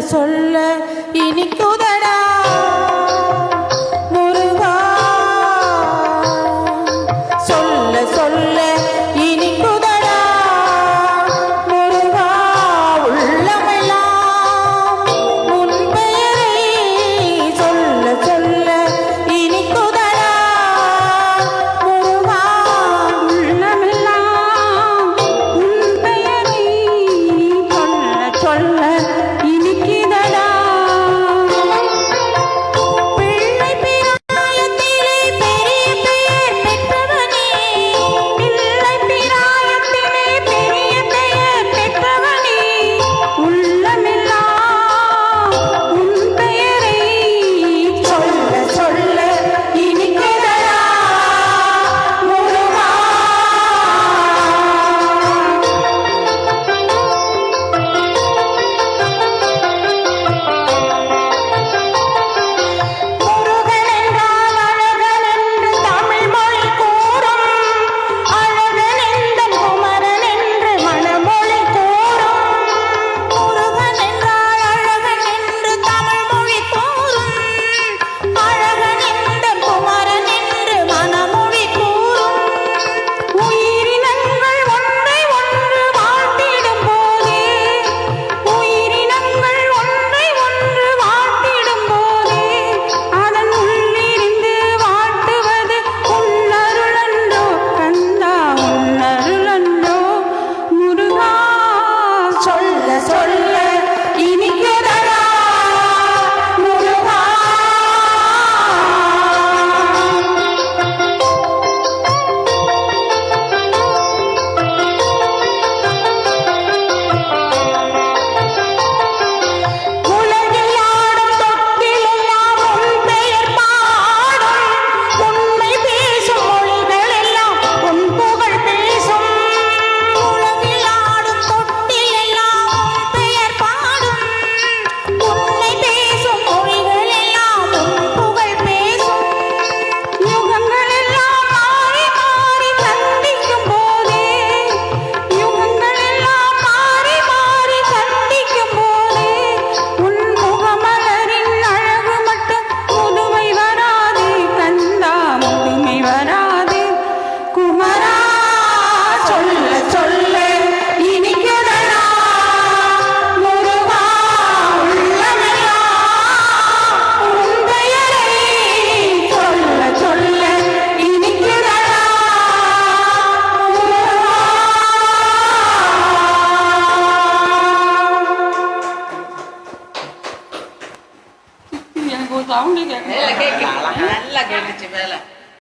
சொல்ல இனிக்குதடா முருகா சொல்ல சொல்ல இனிக்குதடா முருகா உள்ளமெல்லாம் உன் பெயரை சொல்ல சொல்ல இனிக்குதடா முருகா உள்ளமெல்லாம் உன் பெயரை சொல்ல சொல்ல இனிக்குதடா பிள்ளை பிராயத்திலே பெரிய பெயர் பெற்றவனே பிள்ளை பிராயத்திலே பெரிய பெயர் பெற்றவனே உள்ளமெல்லாம் உன் பெயரை சொல்ல சொல்ல இனிக்குதடா முருகா முருகன் என்றால் அழகன் என்று தமிழ் மொழி கூறும் அழகன் எந்தன் குமரன் என்று மணமொழி கூறும் முருகன் என்றால் அழகன் என்று தமிழ் மொழி கூறும் அழகன் எந்தன் குமரன் என்று மணமொழி கூறும் உயிரினங்கள் ஒன்றை ஒன்று வாழ்த்திடும் போதே உயிரினங்கள் ஒன்றை ஒன்று வாழ்த்திடும் போதே அதன் உள்ளிருந்து வாழ்த்துவது உள்ளருளன்றோ கந்தா உள்ளருளன்றோ முருகா சொல்ல சொல்ல இனிக்குதடா முருகா உலகில் ஆடும் தொட்டிலெல்லாம் உன் பெயர் பாடும் உண்மை பேசும் மொழிகள் எல்லாம் உன் புகழ் பேசும் உலகில் ஆடும் தொட்டிலெல்லாம் உன் பெயர் பாடும் உண்மை பேசும் மொழிகள் எல்லாம் உன் புகழ் பேசும் யுகங்கள் எல்லாம் மாறி மாறி சந்திக்கும் போதே யுகங்கள் எல்லாம் மாறி மாறி சந்திக்கும் போதே உன் முகமலரின் அழகு மட்டும் முதுமை வராது கந்தா முதுமை வராது குமரா சொல்ல சொல்ல இனிக்குதடா முருகா உள்ளமெல்லாம் உன் பெயரை சொல்ல சொல்ல இனிக்குதடா எனக்கு ஒரு சவுண்டு கேட்க நல்லா கேட்டுச்சு மேல